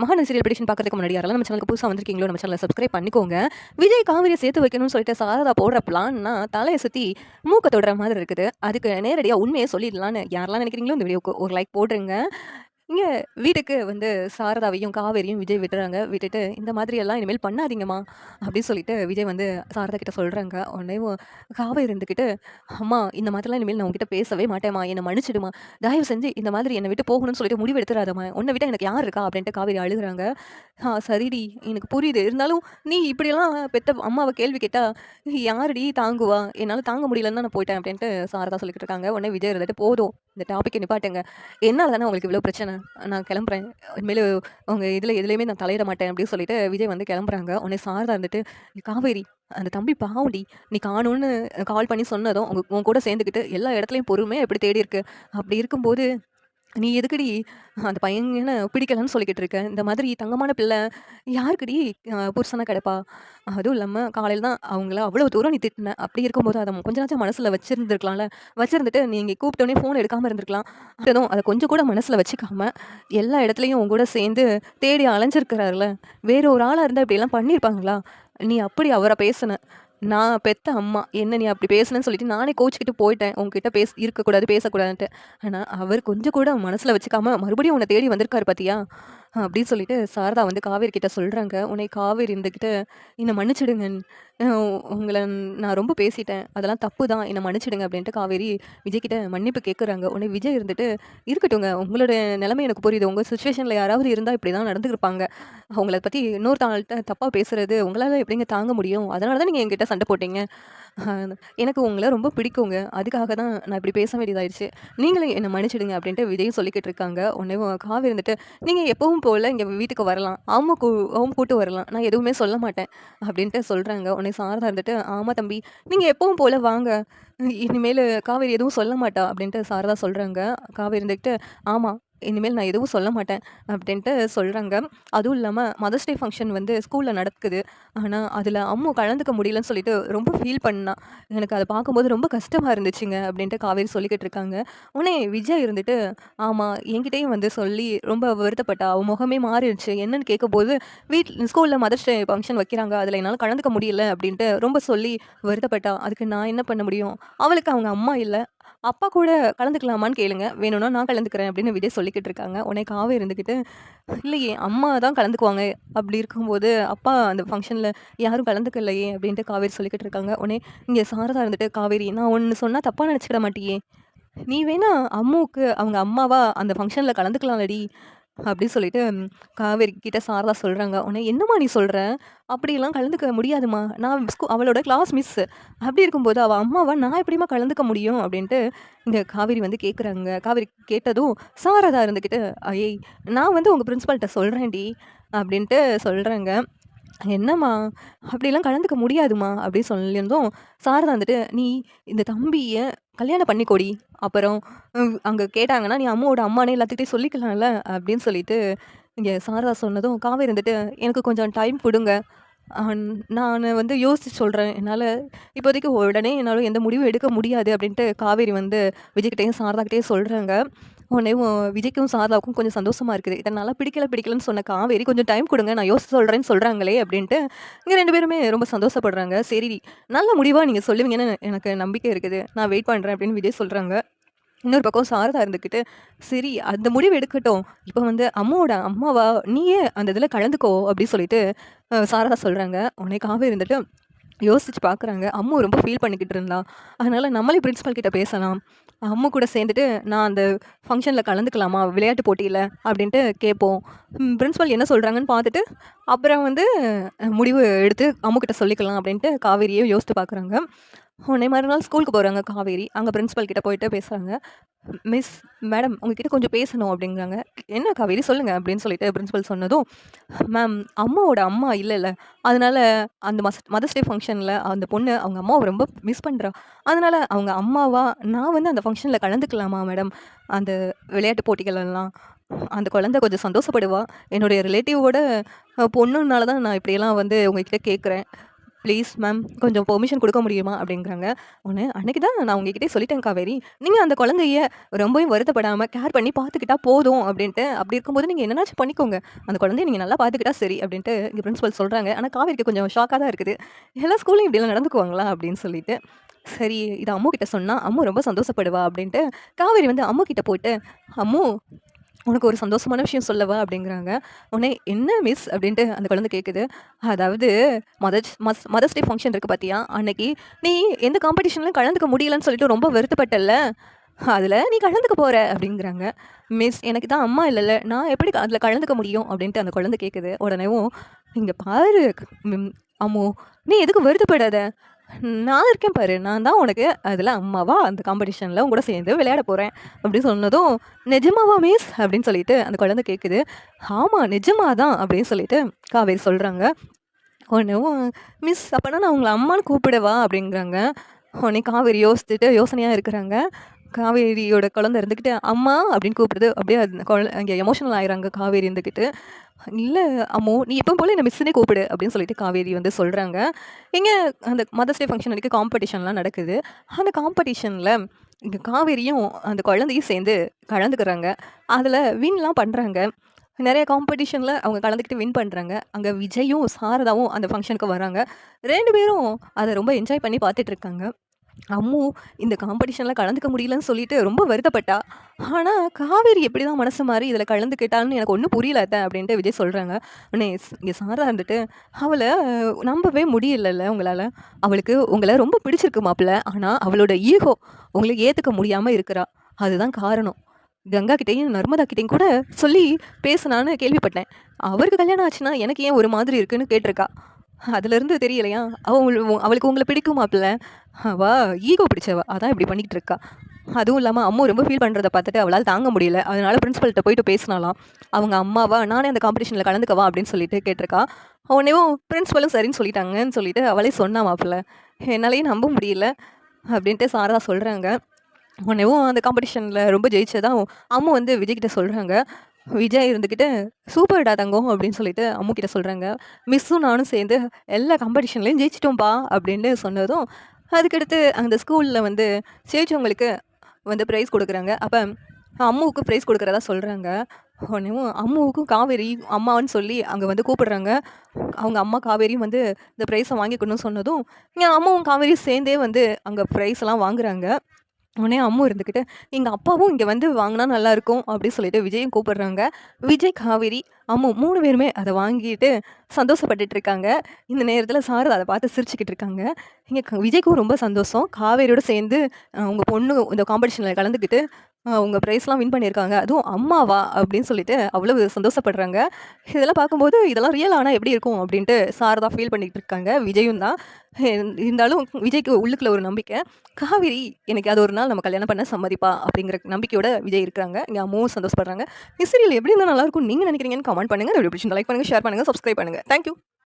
Mahanadi serial prediction பார்க்கறதுக்கு முன்னாடி யாரெல்லாம் நம்ம சேனலுக்கு புதுசாக வந்திருக்கீங்களோ நம்ம சேனலை சப்ஸ்கிரைப் பண்ணிக்கோங்க. விஜய் காவிரியை சேர்த்து வைக்கணும்னு சொல்லிட்டு சாரதா போடுற பிளான்னா தலையை சுற்றி மூக்க தொடுற மாதிரி இருக்குது. அதுக்கு நேரடியாக உண்மையை சொல்லிடலான்னு யாரெல்லாம் நினைக்கிறீங்களோ இந்த வீடியோக்கு ஒரு லைக் போட்டுருங்க. இங்கே வீட்டுக்கு வந்து சாரதாவையும் காவேரியும் விஜய் விட்டுறாங்க. விட்டுட்டு இந்த மாதிரி எல்லாம் இனிமேல் பண்ணாதீங்கம்மா அப்படின்னு சொல்லிட்டு விஜய் வந்து சாரதா கிட்ட சொல்கிறாங்க. உடனே காவேரி இருந்துக்கிட்டு, அம்மா இந்த மாதிரிலாம் இனிமேல் நான் உங்ககிட்ட பேசவே மாட்டேம்மா, என்னை மன்னிச்சிடுமா, தயவு செஞ்சு இந்த மாதிரி என்னை விட்டு போகணும்னு சொல்லிட்டு முடிவு எடுத்துறாதம்மா, உன்னை விட்ட எனக்கு யார் இருக்கா அப்படின்ட்டு காவேரி அழுகுறாங்க. சரிடி எனக்கு புரியுது, இருந்தாலும் நீ இப்படியெல்லாம் பெத்த அம்மாவை கேள்வி கேட்டா யாருடி தாங்குவா, என்னால் தாங்க முடியலன்னு தான் நான் போயிட்டேன் அப்படின்ட்டு சாரதா சொல்லிக்கிட்டு இருக்காங்க. உடனே விஜய் இருந்துட்டு, போதும் இந்த டாப்பிக்கை நிப்பாட்டுங்க, என்னால் தானே உங்களுக்கு இவ்வளோ பிரச்சனை, நான் கிளம்புறேன், இனிமேல் உங்கள் இதில் எதுலேயுமே நான் தலையிட மாட்டேன் அப்படின்னு சொல்லிட்டு விஜய் வந்து கிளம்புறாங்க. உடனே சாரதா இருந்துட்டு, காவேரி அந்த தம்பி பாவண்டி, நீ காணும்னு கால் பண்ணி சொன்னதும் உன் கூட சேர்ந்துக்கிட்டு எல்லா இடத்துலையும் பொறுமையாக எப்படி தேடி இருக்கு, அப்படி இருக்கும்போது நீ எதுக்குடி அந்த பையன பிடிக்கலன்னு சொல்லிக்கிட்டு இருக்க, இந்த மாதிரி தங்கமான பிள்ளை யாருக்குடி புருஷனா கிடப்பா, அதுவும் இல்லாமல் காலையில் தான் அவங்கள அவ்வளோ தூரம் நீ திட்டின, அப்படி இருக்கும்போது அதை கொஞ்ச நாச்சும் மனசில் வச்சுருந்துருக்கலாம்ல, வச்சுருந்துட்டு நீங்கள் கூப்பிட்டோன்னே ஃபோன் எடுக்காமல் இருந்திருக்கலாம். அதுவும் அதை கொஞ்சம் கூட மனசில் வச்சுக்காம எல்லா இடத்துலையும் உங்க கூட சேர்ந்து தேடி அலைஞ்சிருக்கிறாருல, வேற ஒரு ஆளாக இருந்தால் இப்படியெல்லாம் பண்ணியிருப்பாங்களா, நீ அப்படி அவரை பேசுன, நான் பெத்த அம்மா என்ன நீ அப்படி பேசுனேன்னு சொல்லிட்டு நானே கோச்சிக்கிட்டு போயிட்டேன், உங்ககிட்ட இருக்கக்கூடாது பேசக்கூடாதுன்ட்டு. ஆனால் அவர் கொஞ்சம் கூட மனசில் வச்சுக்காம மறுபடியும் உன்னை தேடி வந்திருக்காரு பார்த்தியா அப்படின்னு சொல்லிட்டு சாரதா வந்து காவேரி கிட்ட சொல்கிறாங்க. உன்னை காவேரி இருந்துக்கிட்டு, என்னை மன்னிச்சிடுங்க, உங்களை நான் ரொம்ப பேசிட்டேன், அதெல்லாம் தப்பு தான், என்னை மன்னிச்சிடுங்க அப்படின்ட்டு காவேரி விஜய் கிட்ட மன்னிப்பு கேட்குறாங்க. உடனே விஜய் இருந்துட்டு, இருக்கட்டுங்க உங்களோட நிலைமை எனக்கு புரியுது, உங்கள் சுச்சுவேஷனில் யாராவது இருந்தால் இப்படி தான் நடந்துருப்பாங்க, அவங்கள பற்றி இன்னொருத்தாள்கிட்ட தப்பாக பேசுறது உங்களால் எப்படிங்க தாங்க முடியும், அதனால தான் நீங்கள் என்கிட்ட சண்டை போட்டீங்க, எனக்கு உங்களை ரொம்ப பிடிக்குங்க, அதுக்காக தான் நான் இப்படி பேச வேண்டியதாயிடுச்சு, நீங்களும் என்னை மன்னிச்சிடுங்க அப்படின்ட்டு விஜயும் சொல்லிக்கிட்டு இருக்காங்க. உடனே காவேரி இருந்துட்டு, நீங்கள் எப்பவும் போல் இங்கே வீட்டுக்கு வரலாம், அவங்க கூட்டு வரலாம், நான் எதுவுமே சொல்ல மாட்டேன் அப்படின்ட்டு சொல்கிறாங்க. உடனே சாரதா இருந்துட்டு, ஆமாம் தம்பி நீங்கள் எப்பவும் போல் வாங்க, இனிமேல் காவேரி எதுவும் சொல்ல மாட்டா அப்படின்ட்டு சாரதா சொல்கிறாங்க. காவேரி இருந்துக்கிட்டு, ஆமாம் இனிமேல் நான் எதுவும் சொல்ல மாட்டேன் அப்படின்ட்டு சொல்கிறாங்க. அதுவும் இல்லாமல் மதர்ஸ் டே ஃபங்க்ஷன் வந்து ஸ்கூலில் நடக்குது, ஆனால் அதில் அம்மு கலந்துக்க முடியலன்னு சொல்லிட்டு ரொம்ப ஃபீல் பண்ணா, எனக்கு அதை பார்க்கும்போது ரொம்ப கஷ்டமாக இருந்துச்சுங்க அப்படின்ட்டு காவேரி சொல்லிக்கிட்டு இருக்காங்க. உடனே விஜய் இருந்துட்டு, ஆமாம் என்கிட்டையும் வந்து சொல்லி ரொம்ப வருத்தப்பட்டா, அவள் முகமே மாறிடுச்சு, என்னன்னு கேட்கும்போது ஸ்கூலில் மதர்ஸ் டே ஃபங்க்ஷன் வைக்கிறாங்க, அதில் என்னால் கலந்துக்க முடியல அப்படின்ட்டு ரொம்ப சொல்லி வருத்தப்பட்டா, அதுக்கு நான் என்ன பண்ண முடியும், அவளுக்கு அவங்க அம்மா இல்லை, அப்பா கூட கலந்துக்கலாமான்னு கேளுங்க, வேணும்னா நான் கலந்துக்கிறேன் அப்படின்னு விஜய் சொல்லிக்கிட்டு இருக்காங்க. உடனே காவேரி இருந்துக்கிட்டு, இல்லையே அம்மா தான் கலந்துக்குவாங்க, அப்படி இருக்கும்போது அப்பா அந்த ஃபங்க்ஷனில் யாரும் கலந்துக்கலையே அப்படின்ட்டு காவேரி சொல்லிக்கிட்டு இருக்காங்க. உடனே இங்கே சாரதா இருந்துட்டு, காவேரி நான் ஒன்று சொன்னால் தப்பாக நினச்சிக்கிட மாட்டியே, நீ வேணா அம்முவுக்கு அவங்க அம்மாவா அந்த ஃபங்க்ஷனில் கலந்துக்கலாம்லடி அப்படி சொல்லிட்டு காவேரி கிட்ட சாரதா சொல்கிறாங்க. உடனே என்னம்மா நீ சொல்கிற, அப்படியெல்லாம் கலந்துக்க முடியாதுமா, நான் அவளோட கிளாஸ் மிஸ்ஸு, அப்படி இருக்கும்போது அவள் அம்மாவா நான் எப்படிமா கலந்துக்க முடியும் அப்படின்ட்டு இங்கே காவேரி வந்து கேட்குறாங்க. காவேரி கேட்டதும் சாரதா இருந்துக்கிட்டு, ஐய் நான் வந்து உங்கள் பிரின்ஸிபல்கிட்ட சொல்கிறேன்டி அப்படின்ட்டு சொல்கிறாங்க. என்னம்மா அப்படிலாம் கலந்துக்க முடியாதுமா அப்படின்னு சொல்லியிருந்தோம். சாரதா வந்துட்டு, நீ இந்த தம்பியை கல்யாணம் பண்ணிக்கோடி, அப்புறம் அங்கே கேட்டாங்கன்னா நீ அம்மாவோட அம்மானே எல்லாத்துக்கிட்டையும் சொல்லிக்கலாம்ல அப்படின்னு சொல்லிட்டு இங்கே சாரதா சொன்னதும் காவேரி இருந்துட்டு, எனக்கு கொஞ்சம் டைம் கொடுங்க, நான் வந்து யோசிச்சு சொல்கிறேன், என்னால் இப்போதைக்கு உடனே என்னால் எந்த முடிவும் எடுக்க முடியாது அப்படின்ட்டு காவேரி வந்து விஜய்கிட்டையும் சாரதாக்கிட்டேயும் சொல்கிறாங்க. உடனே விஜய்க்கும் சாரதாவுக்கும் கொஞ்சம் சந்தோஷமாக இருக்குது, இதனால் பிடிக்கலன்னு சொன்ன காவேரி கொஞ்சம் டைம் கொடுங்க நான் யோசிச்சு சொல்கிறேன்னு சொல்கிறாங்களே அப்படின்ட்டு இங்கே 2 பேருமே ரொம்ப சந்தோஷப்படுறாங்க. சரி நல்ல முடிவாக நீங்கள் சொல்லுவீங்கன்னு எனக்கு நம்பிக்கை இருக்குது, நான் வெயிட் பண்ணுறேன் அப்படின்னு விஜய் சொல்கிறாங்க. இன்னொரு பக்கம் சாரதா இருந்துக்கிட்டு, சரி அந்த முடிவு எடுக்கட்டும், இப்போ வந்து அம்மாவோட அம்மாவா நீயே அந்த இதில் கலந்துக்கோ அப்படி சொல்லிட்டு சாரதா சொல்கிறாங்க. உடனே காவேரி இருந்துட்டு யோசிச்சு பார்க்குறாங்க. அம்மு ரொம்ப ஃபீல் பண்ணிக்கிட்டு இருந்தா, அதனால் நம்மளே பிரின்ஸிபல் கிட்ட பேசலாம், அம்மு கூட சேர்ந்துட்டு நான் அந்த ஃபங்க்ஷனில் கலந்துக்கலாமா விளையாட்டு போட்டியில் அப்படின்ட்டு கேட்போம், பிரின்ஸிபல் என்ன சொல்கிறாங்கன்னு பார்த்துட்டு அப்புறம் வந்து முடிவு எடுத்து அம்முக்கிட்ட சொல்லிக்கலாம் அப்படின்ட்டு காவேரியே யோசித்து பார்க்குறாங்க. உடனே மறுநாள் ஸ்கூலுக்கு போகிறாங்க காவேரி, அங்கே பிரின்ஸிபல் கிட்ட போயிட்டு பேசுகிறாங்க. மிஸ் மேடம் உங்ககிட்ட கொஞ்சம் பேசணும் அப்படிங்கிறாங்க. என்ன காவேரி சொல்லுங்கள் அப்படின்னு சொல்லிட்டு பிரின்ஸிபல் சொன்னதும், மேம் அம்மாவோட அம்மா இல்லைல்ல, அதனால் அந்த மதர்ஸ் டே ஃபங்க்ஷனில் அந்த பொண்ணு அவங்க அம்மாவை ரொம்ப மிஸ் பண்ணுறா, அதனால் அவங்க அம்மாவா நான் வந்து அந்த ஃபங்க்ஷனில் கலந்துக்கலாமா மேடம், அந்த விளையாட்டு போட்டிகளெல்லாம், அந்த குழந்தை கொஞ்சம் சந்தோஷப்படுவா, என்னுடைய ரிலேட்டிவோட பொண்ணுனால தான் நான் இப்படியெல்லாம் வந்து உங்ககிட்ட கேட்குறேன், ப்ளீஸ் மேம் கொஞ்சம் பெர்மிஷன் குடுக்க முடியுமா? அப்படிங்கிறாங்க. உடனே அன்னைக்கு தான் நான் உங்ககிட்டயே சொல்லிட்டேன் காவேரி. நீங்க அந்த குழந்தைய ரொம்பவும் வருத்தப்படாம கேர் பண்ணி பார்த்துக்கிட்டா போதும் அப்படின்ட்டு. அப்படி இருக்கும்போது நீங்க என்னனாச்சும் பண்ணிக்கோங்க. அந்த குழந்தைய நீங்க நல்லா பார்த்துக்கிட்டா சரி அப்படின்ட்டு எங்க பிரின்சிபல் சொல்றாங்க. ஆனா காவேரிக்கு கொஞ்சம் ஷாக்கா தான் இருக்குது. எல்லா ஸ்கூல்லயும் இப்படிலாம் நடந்துக்குவாங்களா? அப்படின்னு சொல்லிட்டு. சரி இத அம்மு கிட்ட சொன்னா, அம்மு ரொம்ப சந்தோஷப்படுவா அப்படின்ட்டு காவேரி வந்து அம்மு கிட்ட போயிட்டு, "அம்மு உனக்கு ஒரு சந்தோஷமான விஷயம் சொல்லவா?" அப்படிங்கிறாங்க. உடனே "என்ன மிஸ்?" அப்படின்ட்டு அந்த குழந்தை கேட்குது. அதாவது மதர்ஸ் டே ஃபங்ஷன் இருக்கு பார்த்தியா? அன்னைக்கு நீ எந்த காம்படிஷன்லயும் கலந்துக்க முடியலன்னு சொல்லிட்டு ரொம்ப வருத்தப்பட்டல்ல? அதில நீ கலந்துக்க போற அப்படிங்கிறாங்க. மிஸ் எனக்கு தான் அம்மா இல்லல்ல. நான் எப்படி அதில கலந்துக்க முடியும்? அப்படின்ட்டு அந்த குழந்தை கேட்குது. உடனேவும் இங்க பாரு ம் அம்மு நீ எதுக்கும் வருத்தப்படாத. நான் இருக்கேன் பாரு. நான் தான் உனக்கு அதில அம்மாவா அந்த காம்படிஷன்ல உன் கூட சேர்ந்து விளையாட போறேன். அப்படின்னு சொன்னதும், "நிஜமாவா மிஸ்?" அப்படின்னு சொல்லிட்டு அந்த குழந்தை கேட்குது. "ஆமா நிஜமா தான்" அப்படின்னு சொல்லிட்டு காவேரி சொல்றாங்க. உடனேவும் மிஸ் அப்பனா நான் உங்கள அம்மான்னு கூப்பிடவா? அப்படிங்கிறாங்க. உடனே காவேரி யோசிச்சுட்டு யோசனையா இருக்கிறாங்க. காவேரியோட குழந்தை இருந்துக்கிட்டு, "அம்மா" அப்படின்னு கூப்பிடுது. அப்படியே அந்த அங்கே எமோஷனல் ஆயிடுறாங்க காவேரி இருந்துக்கிட்டு. "இல்ல அம்மு, நீ எப்பவும் போல என்ன மிஸ்ஸுன்னே கூப்பிடு" அப்படின்னு சொல்லிட்டு காவேரி வந்து சொல்றாங்க. இங்க அந்த மதர்ஸ் டே ஃபங்ஷன் அன்னைக்கு காம்படிஷன்லாம் நடக்குது. அந்த காம்படிஷன்ல இங்க காவேரியும் அந்த குழந்தையும் சேர்ந்து கலந்துக்கிறாங்க. அதில வின்லாம் பண்றாங்க. நெறைய காம்படிஷன்ல அவங்க கலந்துக்கிட்டு வின் பண்றாங்க. அங்க விஜயும், சாரதாவும் அந்த ஃபங்ஷனுக்கு வராங்க. 2 பேரும் அத ரொம்ப என்ஜாய் பண்ணி பார்த்துட்டு இருக்காங்க. அம்மு இந்த காம்படிஷன்ல கலந்துக்க முடியலன்னு சொல்லிட்டு ரொம்ப வருத்தப்பட்டா. ஆனா, காவேரி எப்படிதான் மனசு மாறி இதில கலந்துக்கிட்டான்னு எனக்கு ஒண்ணும் புரியல அத்த அப்படின்ட்டு விஜய் சொல்றாங்க. உடனே இங்க சாரா இருந்துட்டு, அவள நம்பவே முடியலல்ல உங்களால. அவளுக்கு உங்கள ரொம்ப பிடிச்சிருக்கு மாப்ள. ஆனா, அவளோட ஈகோ உங்கள ஏத்துக்க முடியாம இருக்கிறா. அதுதான் காரணம். கங்கா கிட்டயும், நர்மதா கிட்டயும் கூட சொல்லி பேசுனான்னு கேள்விப்பட்டேன். அவருக்கு கல்யாணம் ஆச்சுன்னா, எனக்கு ஏன் ஒரு மாதிரி இருக்குன்னு கேட்டிருக்கா. அதுலருந்து தெரியலையா? அவளுக்கு உங்கள பிடிக்கும் மாப்ள. அவ ஈகோ பிடிச்சவ. அதான் இப்படி பண்ணிக்கிட்டு இருக்கா. அதுவும் இல்லாம அம்மு ரொம்ப ஃபீல் பண்றத பார்த்துட்டு அவளால தாங்க முடியல. அதனால பிரின்சிபல்ட்ட போயிட்டு பேசினாளாம். அவங்க அம்மாவா, "நானே அந்த காம்படிஷன்ல கலந்துக்கவா?" அப்படின்னு சொல்லிட்டு கேட்டிருக்கா. உடனேவும் பிரின்சிபலும் சரின்னு சொல்லிட்டாங்கன்னு சொல்லிட்டு அவளே சொன்னா மாப்ள. என்னாலயே நம்ப முடியல அப்படின்ட்டு சாரதா சொல்றாங்க. உடனேவும் அந்த காம்படிஷன்ல ரொம்ப ஜெயிச்சதா அம்மு வந்து விஜய் கிட்ட சொல்றாங்க. விஜய் இருந்துக்கிட்டு, "சூப்பர்டா தங்கம்" அப்படின்னு சொல்லிட்டு அம்மு கிட்ட சொல்றாங்க. "மிஸ்ஸும் நானும் சேர்ந்து எல்லா காம்படிஷன்லயும் ஜெயிச்சிட்டோம்ப்பா" அப்படின்னு சொன்னதும், அதுக்கடுத்து அந்த ஸ்கூல்ல வந்து ஜெயிச்சவங்களுக்கு வந்து பிரைஸ் குடுக்குறாங்க. அப்ப அம்முவுக்கு பிரைஸ் குடுக்குறதா சொல்றாங்க. உடனேவும் அம்முவுக்கும் காவேரி அம்மான்னு சொல்லி அங்க வந்து கூப்பிடுறாங்க. அவங்க அம்மா காவேரியும் வந்து இந்த பிரைஸ வாங்கிக்கணும்னு சொன்னதும், இங்க அம்மாவும் காவேரியும் சேர்ந்தே வந்து அங்க பிரைஸ்லாம் வாங்குறாங்க. உடனே அம்மு இருந்துக்கிட்டு, "எங்க அப்பாவும் இங்க வந்து வாங்குனா நல்லாயிருக்கும்" அப்படின்னு சொல்லிட்டு விஜயும் கூப்பிடுறாங்க. விஜய், காவேரி, அம்மு 3 பேருமே அத வாங்கிட்டு சந்தோஷப்பட்டுட்டு இருக்காங்க. இந்த நேரத்தில சாரதா அத பார்த்து சிரிச்சுக்கிட்டு இருக்காங்க. இங்க விஜய்க்கும் ரொம்ப சந்தோஷம். காவேரியோட சேர்ந்து உங்க பொண்ணு இந்த காம்படிஷன்ல கலந்துக்கிட்டு உங்க பிரைஸ்லாம் வின் பண்ணியிருக்காங்க. அதுவும் அம்மாவா அப்படின்னு சொல்லிட்டு அவ்வளவு சந்தோஷப்படுறாங்க. இதெல்லாம் பார்க்கும்போது இதெல்லாம் ரியல் ஆனா எப்படி இருக்கும் அப்படின்ட்டு சாரதா ஃபீல் பண்ணிட்டு இருக்காங்க. விஜயும் தான். இருந்தாலும் விஜய்க்கு உள்ளுக்குள்ள ஒரு நம்பிக்கை. காவேரி எனக்கு அது ஒரு நாள் நம்ம கல்யாணம் பண்ண சம்மதிப்பா அப்படிங்கிற நம்பிக்கையோட விஜய் இருக்கிறாங்க. இங்க அம்மாவும் சந்தோஷப்படுறாங்க. இந்த சீரியல் எப்படி இருந்தா நல்லாயிருக்கும்னு நீங்க நினைக்கிறீங்கன்னு கமெண்ட் பண்ணுங்க. இந்த வீடியோ பிடிச்சிருந்தா லைக் பண்ணுங்க, ஷேர் பண்ணுங்க, சப்ஸ்கிரைப் பண்ணுங்க. Thank you.